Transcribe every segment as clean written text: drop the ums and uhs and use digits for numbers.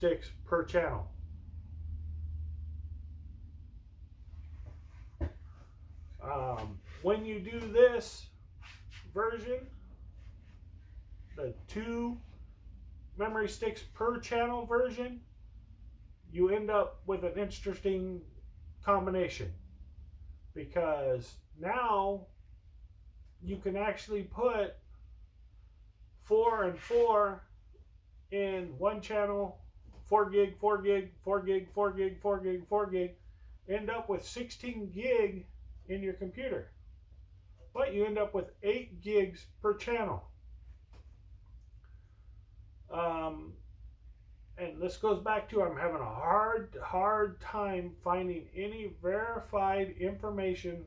sticks per channel. When you do this version, the 2 memory sticks per channel version, you end up with an interesting combination, because now you can actually put 4 and 4 in one channel, 4 gig, 4 gig, 4 gig, 4 gig, 4 gig, 4 gig, end up with 16 gig in your computer. But you end up with 8 gigs per channel. And this goes back to, I'm having a hard time finding any verified information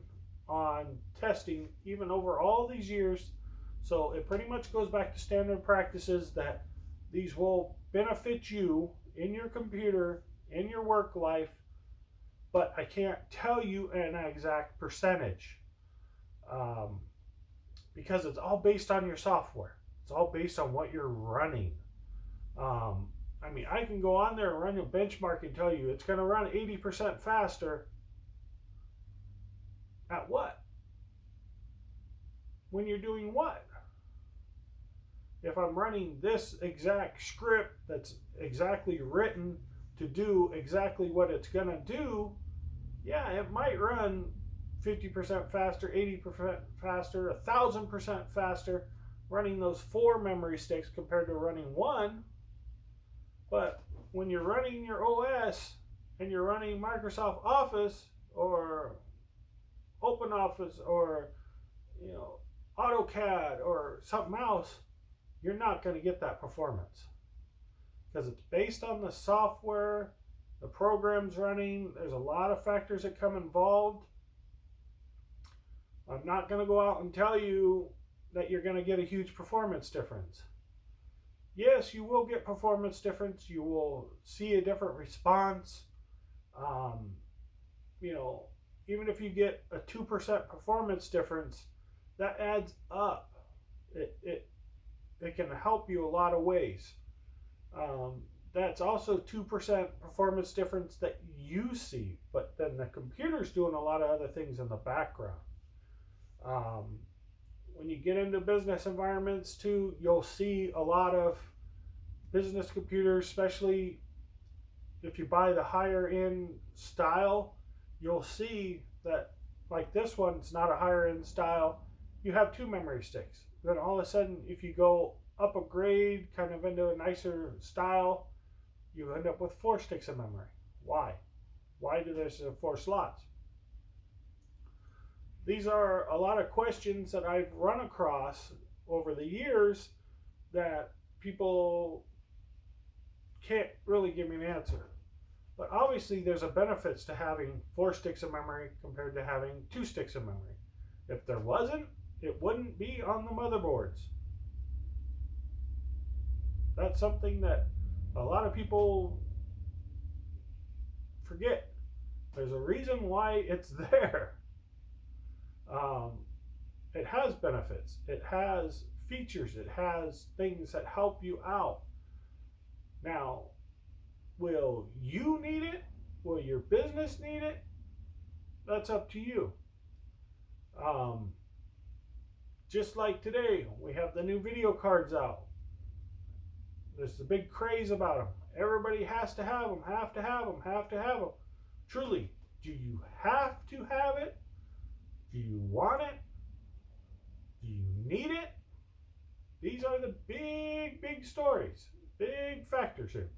on testing, even over all these years. So it pretty much goes back to standard practices that these will benefit you in your computer, in your work life, but I can't tell you an exact percentage, because it's all based on your software. It's all based on what you're running. I mean, I can go on there and run a benchmark and tell you it's going to run 80% faster. At what? When you're doing what? If I'm running this exact script that's exactly written to do exactly what it's going to do, yeah, it might run 50% faster, 80% faster, 1,000% faster running those 4 memory sticks compared to running 1. But when you're running your OS and you're running Microsoft Office or OpenOffice or AutoCAD or something else, you're not going to get that performance, because it's based on the software, the program's running. There's a lot of factors that come involved. I'm not going to go out and tell you that you're going to get a huge performance difference. Yes, you will get performance difference. You will see a different response. Even if you get a 2% performance difference, that adds up. It can help you a lot of ways. That's also 2% performance difference that you see, but then the computer's doing a lot of other things in the background. When you get into business environments too, you'll see a lot of business computers, especially if you buy the higher end style, you'll see that, like this one's not a higher end style. You have 2 memory sticks. Then all of a sudden, if you go up a grade, kind of into a nicer style, you end up with 4 sticks of memory. Why? Why do there's 4 slots? These are a lot of questions that I've run across over the years that people can't really give me an answer. But obviously there's a benefits to having 4 sticks of memory compared to having 2 sticks of memory. If there wasn't, it wouldn't be on the motherboards. That's something that a lot of people forget. There's a reason why it's there. It has benefits. It has features. It has things that help you out. Now, will you need it? Will your business need it? That's up to you. Just like today, we have the new video cards out. There's the big craze about them. Everybody has to have them, have to have them, have to have them. Truly, do you have to have it? Do you want it? Do you need it? These are the big stories, big factors here.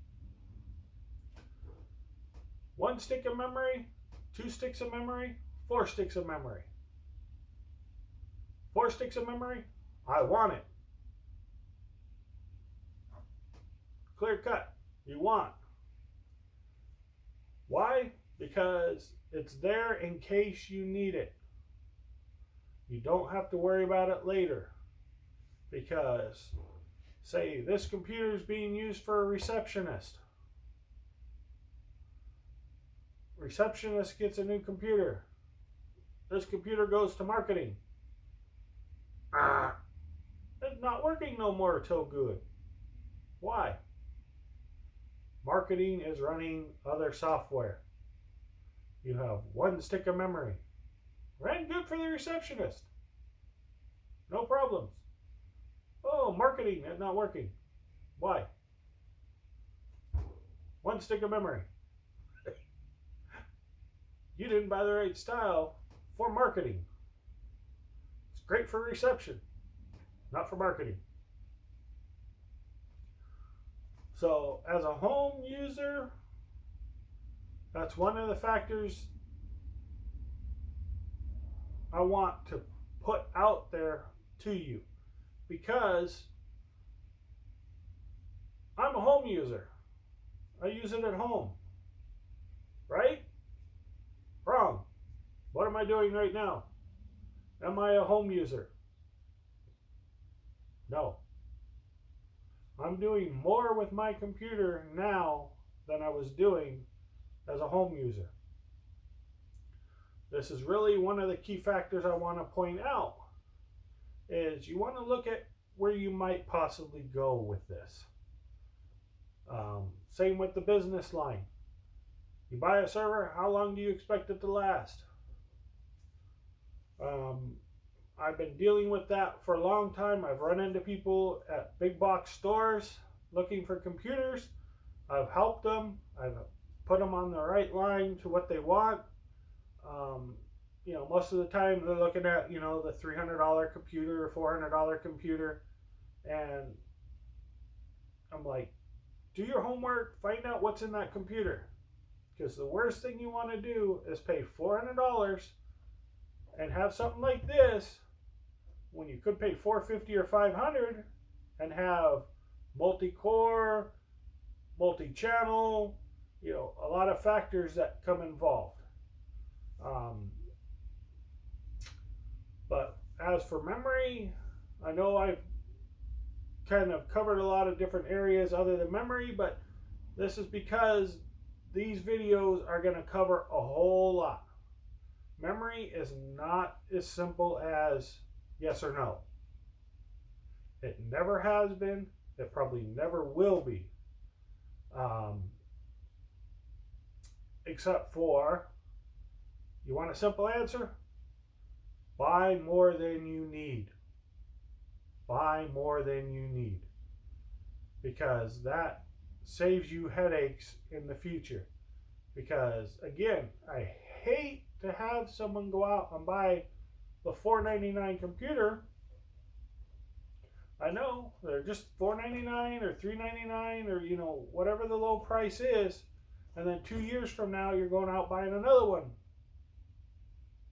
1 stick of memory, 2 sticks of memory, 4 sticks of memory. 4 sticks of memory, I want it. Clear cut, you want. Why? Because it's there in case you need it. You don't have to worry about it later. Because, say, this computer is being used for a receptionist. Receptionist gets a new computer. This computer goes to marketing. It's not working no more till good. Why? Marketing is running other software. You have one stick of memory. Ran good for the receptionist. No problems. Oh, marketing is not working. Why? One stick of memory. You didn't buy the right style for marketing. It's great for reception, not for marketing. So, as a home user, that's one of the factors I want to put out there to you, because I'm a home user. I use it at home. Right? Wrong. What am I doing right now? Am I a home user? No. I'm doing more with my computer now than I was doing as a home user. This is really one of the key factors I want to point out, is you want to look at where you might possibly go with this. Same with the business line. You buy a server, how long do you expect it to last? I've been dealing with that for a long time. I've run into people at big box stores looking for computers. I've helped them. I've put them on the right line to what they want. Most of the time they're looking at, the $300 computer or $400 computer. And I'm like, do your homework, find out what's in that computer. Because the worst thing you want to do is pay $400 and have something like this when you could pay $450 or $500 and have multi-core, multi-channel, a lot of factors that come involved. But as for memory, I know I've kind of covered a lot of different areas other than memory, but this is because these videos are going to cover a whole lot. Memory is not as simple as yes or no. It never has been. It probably never will be. Except for, you want a simple answer? Buy more than you need. Buy more than you need. Because that saves you headaches in the future. Because, again, I hate to have someone go out and buy the $499 computer. I know they're just $499 or $399 or whatever the low price is, and then 2 years from now you're going out buying another one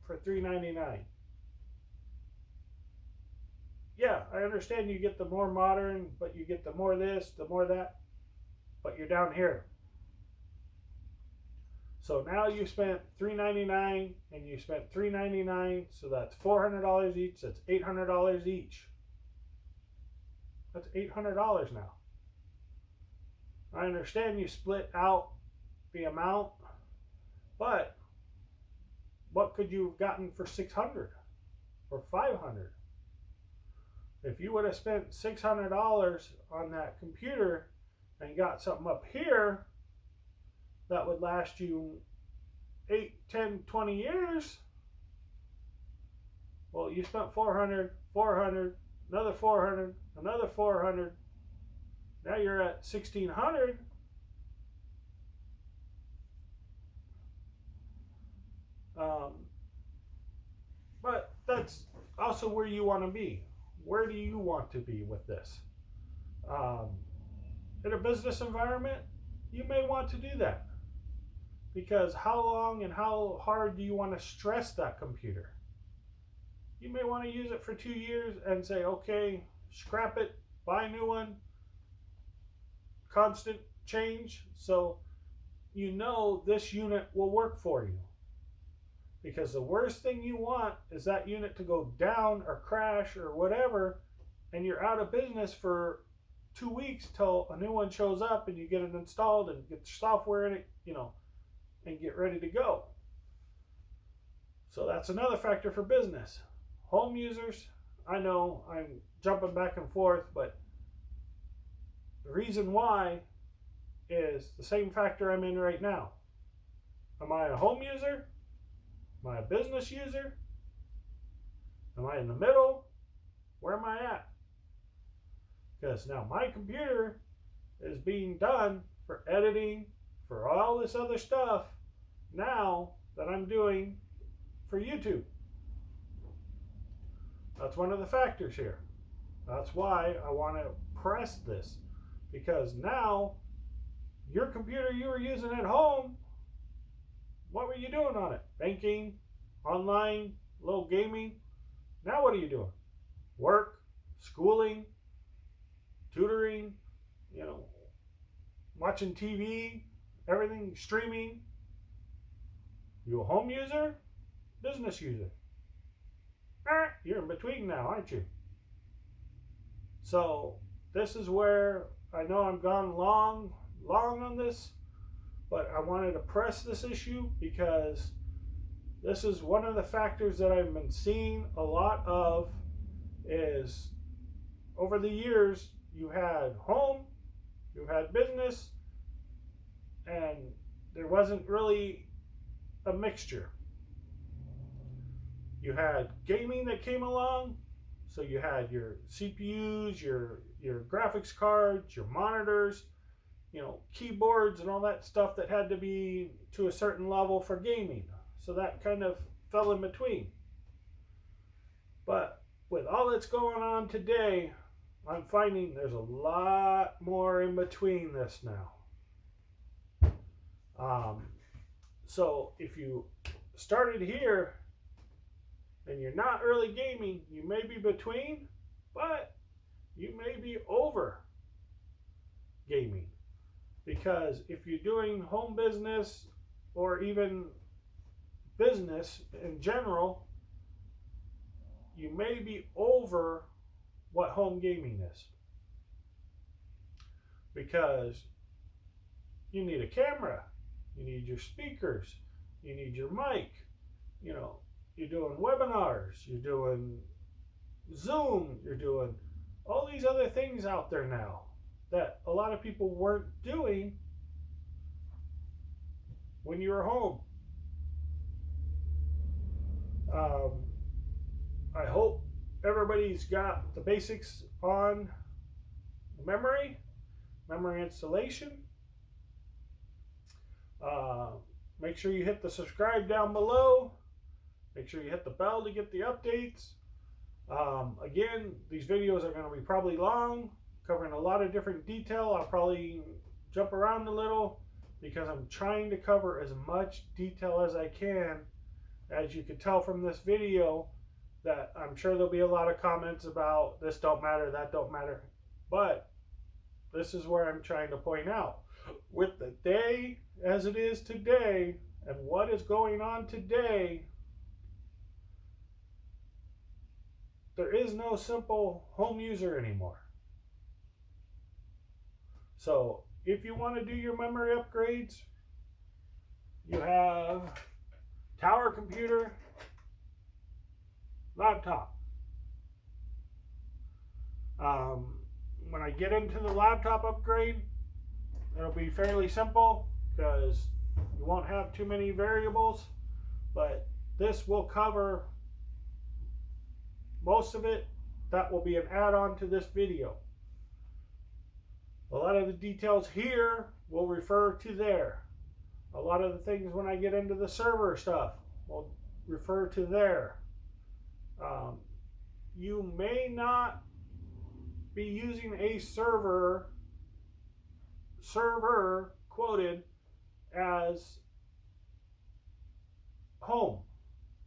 for $399. Yeah, I understand you get the more modern, but you get the more this, the more that, but you're down here. So now you spent $399 and you spent $399, so that's $400 each. That's $800 each. That's $800 now. I understand you split out the amount, but what could you have gotten for $600 or $500? If you would have spent $600 on that computer and got something up here that would last you 8, 10, 20 years, well, you spent $400, another $400, another $400. Now you're at $1,600. But that's also where you want to be. Where do you want to be with this? In a business environment, you may want to do that. Because how long and how hard do you want to stress that computer? You may want to use it for 2 years and say, okay, scrap it, buy a new one, constant change, so you know this unit will work for you. Because the worst thing you want is that unit to go down or crash or whatever, and you're out of business for 2 weeks till a new one shows up and you get it installed and get the software in it, and get ready to go. So that's another factor for business. Home users, I know I'm jumping back and forth, but the reason why is the same factor I'm in right now. Am I a home user? Am I a business user? Am I in the middle? Where am I at? Because now my computer is being done for editing, for all this other stuff now that I'm doing for YouTube. That's one of the factors here. That's why I want to press this, because now your computer you were using at home, what were you doing on it? Banking, online, little gaming. Now what are you doing? Work, schooling, tutoring, watching TV, everything streaming. You a home user? Business user? You're in between now, aren't you? So this is where I know I'm gone long on this, but I wanted to press this issue because this is one of the factors that I've been seeing a lot of. Is over the years you had home, you had business, and there wasn't really a mixture. You had gaming that came along, so you had your CPUs, your graphics cards, your monitors, keyboards and all that stuff that had to be to a certain level for gaming. So that kind of fell in between. But with all that's going on today, I'm finding there's a lot more in between this now. So if you started here and you're not really gaming, you may be between, but you may be over gaming. Because if you're doing home business or even business in general, you may be over what home gaming is. Because you need a camera, you need your speakers, you need your mic, you're doing webinars, you're doing Zoom, you're doing all these other things out there now that a lot of people weren't doing when you were home. I hope everybody's got the basics on memory installation. Make sure you hit the subscribe down below. Make sure you hit the bell to get the updates. Again, these videos are going to be probably long, covering a lot of different detail. I'll probably jump around a little because I'm trying to cover as much detail as I can. As you can tell from this video, that I'm sure there'll be a lot of comments about this don't matter, that don't matter. But this is where I'm trying to point out. With the day as it is today and what is going on today, there is no simple home user anymore. So if you want to do your memory upgrades, you have tower computer, laptop. When I get into the laptop upgrade, it'll be fairly simple because you won't have too many variables, but this will cover most of it. That will be an add-on to this video. A lot of the details here will refer to there. A lot of the things when I get into the server stuff will refer to there. You may not be using a server quoted as home.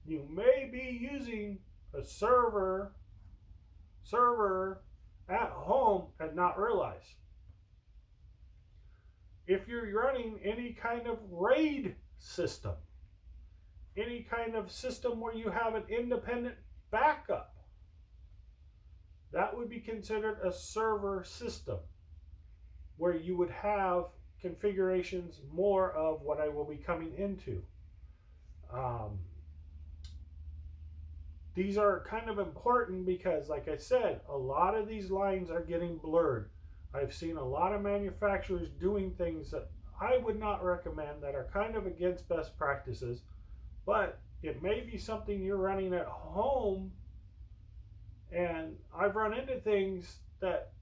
You may be using a server at home and not realize. If you're running any kind of RAID system, any kind of system where you have an independent backup, that would be considered a server system, where you would have configurations more of what I will be coming into. These are kind of important because, like I said, a lot of these lines are getting blurred. I've seen a lot of manufacturers doing things that I would not recommend, that are kind of against best practices, but it may be something you're running at home. And I've run into things that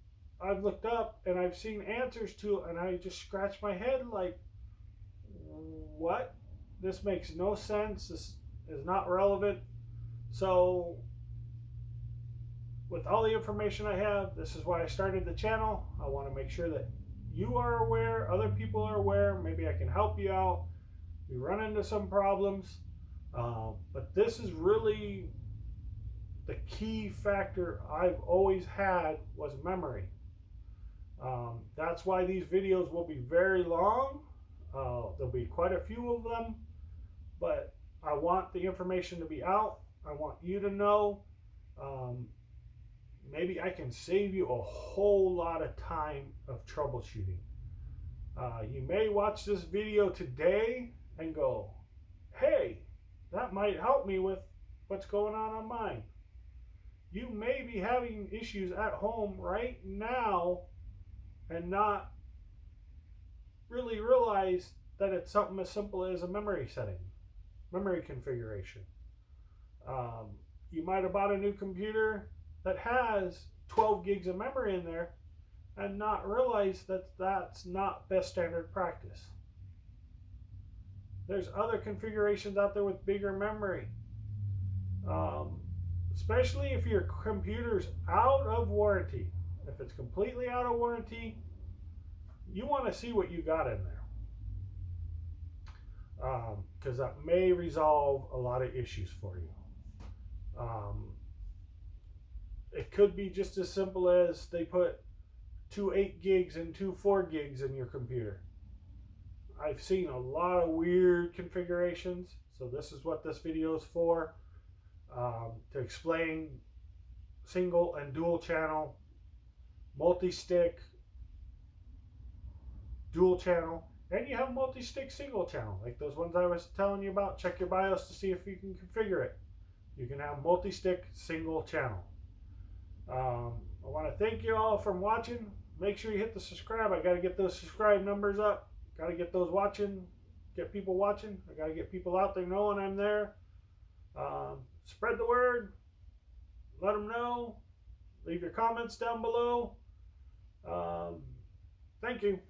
I've looked up and I've seen answers to, and I just scratch my head like, what? This makes no sense. This is not relevant. So, with all the information I have, this is why I started the channel. I want to make sure that you are aware, other people are aware. Maybe I can help you out. We run into some problems, but this is really the key factor I've always had, was memory. That's why these videos will be very long. There'll be quite a few of them, but I want the information to be out. I want you to know. Maybe I can save you a whole lot of time of troubleshooting. You may watch this video today and go, hey, that might help me with what's going on mine. You may be having issues at home right now and not really realize that it's something as simple as a memory setting, memory configuration. You might have bought a new computer that has 12 gigs of memory in there and not realize that that's not best standard practice. There's other configurations out there with bigger memory. Especially if your computer's out of warranty. If it's completely out of warranty, you want to see what you got in there. Because that may resolve a lot of issues for you. It could be just as simple as they put 2 8 gigs and 2 4 gigs in your computer. I've seen a lot of weird configurations, so this is what this video is for, to explain single and dual channel, multi-stick, dual channel, and you have multi-stick single channel, like those ones I was telling you about. Check your BIOS to see if you can configure it. You can have multi-stick single channel. I want to thank you all for watching. Make sure you hit the subscribe. I got to get those subscribe numbers up. Got to get those watching. Get people watching. I got to get people out there knowing I'm there. Spread the word. Let them know. Leave your comments down below. Thank you.